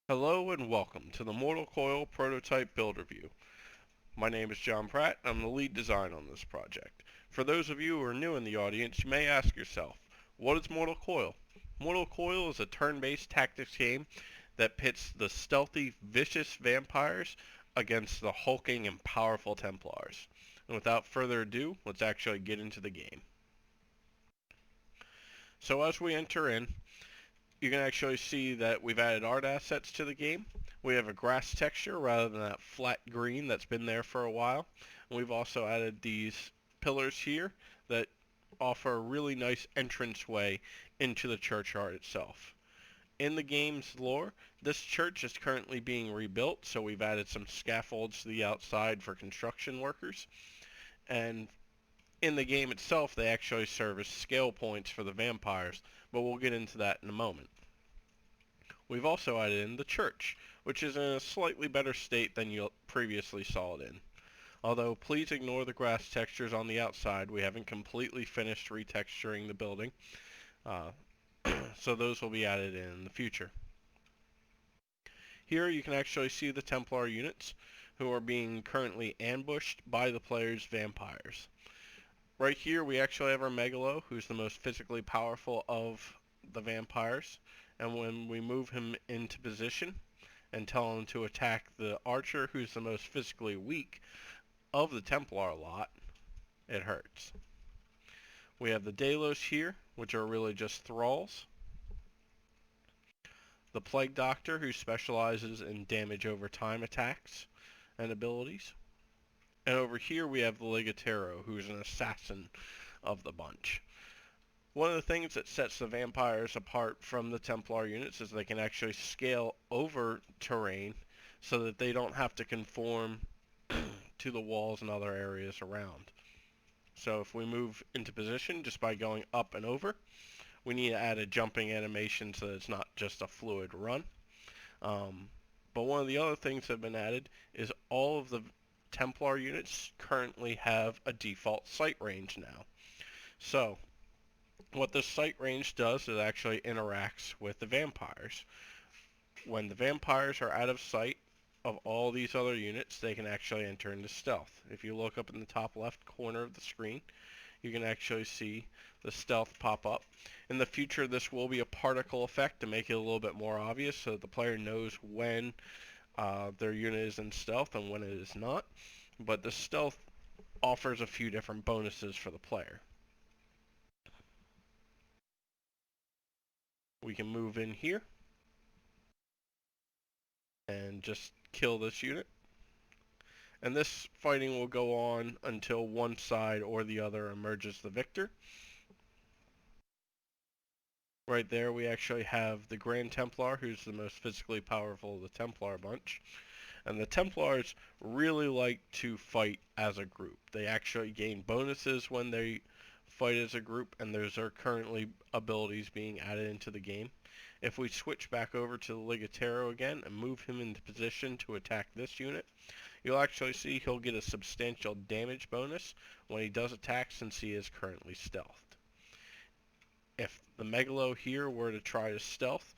Hello and welcome to the Mortal Coil Prototype Build Review. My name is John Pratt. I'm the lead designer on this project. For those of you who are new in the audience, you may ask yourself, what is Mortal Coil? Mortal Coil is a turn-based tactics game that pits the stealthy, vicious vampires against the hulking and powerful Templars. And without further ado, let's actually get into the game. So as we enter in, you can actually see that we've added art assets to the game. We have a grass texture rather than that flat green that's been there for a while. And we've also added these pillars here that offer a really nice entranceway into the churchyard itself. In the game's lore, this church is currently being rebuilt, so we've added some scaffolds to the outside for construction workers. And in the game itself, they actually serve as scale points for the vampires, but we'll get into that in a moment. We've also added in the church, which is in a slightly better state than you previously saw it in. Although please ignore the grass textures on the outside, we haven't completely finished retexturing the building, uh, so those will be added in the future. Here you can actually see the Templar units who are being currently ambushed by the player's vampires. Right here we actually have our Megalo, who's the most physically powerful of the vampires, and when we move him into position and tell him to attack the archer, who's the most physically weak of the Templar lot, it hurts. We have the Delos here, which are really just thralls. The Plague Doctor, who specializes in damage over time attacks and abilities. And over here we have the Ligatero, who's an assassin of the bunch. One of the things that sets the vampires apart from the Templar units is they can actually scale over terrain so that they don't have to conform to the walls and other areas around. So if we move into position just by going up and over, we need to add a jumping animation so that it's not just a fluid run. But one of the other things that have been added is all of the Templar units currently have a default sight range now. So what this sight range does is actually interacts with the vampires. When the vampires are out of sight of all these other units, they can actually enter into stealth. If you look up in the top left corner of the screen, you can actually see the stealth pop up. In the future, this will be a particle effect to make it a little bit more obvious so that the player knows when their unit is in stealth and when it is not. But the stealth offers a few different bonuses for the player. We can move in here and just kill this unit. And this fighting will go on until one side or the other emerges the victor. Right there we actually have the Grand Templar, who's the most physically powerful of the Templar bunch. And the Templars really like to fight as a group. They actually gain bonuses when they fight as a group, and those are currently abilities being added into the game. If we switch back over to the Ligatero again and move him into position to attack this unit, you'll actually see he'll get a substantial damage bonus when he does attack since he is currently stealthed. If the Megalo here were to try to stealth,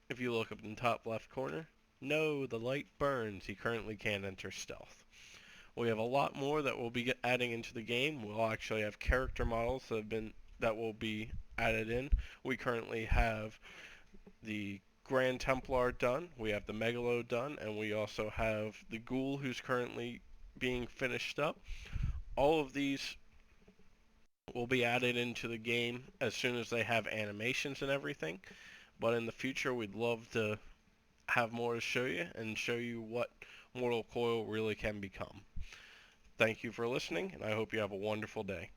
if you look up in the top left corner, no, the light burns. He currently can't enter stealth. We have a lot more that we'll be adding into the game. We'll actually have character models that will be added in. We currently have the Grand Templar done, we have the Megalo done, and we also have the Ghoul who's currently being finished up. All of these will be added into the game as soon as they have animations and everything. But in the future, we'd love to have more to show you and show you what Mortal Coil really can become. Thank you for listening, and I hope you have a wonderful day.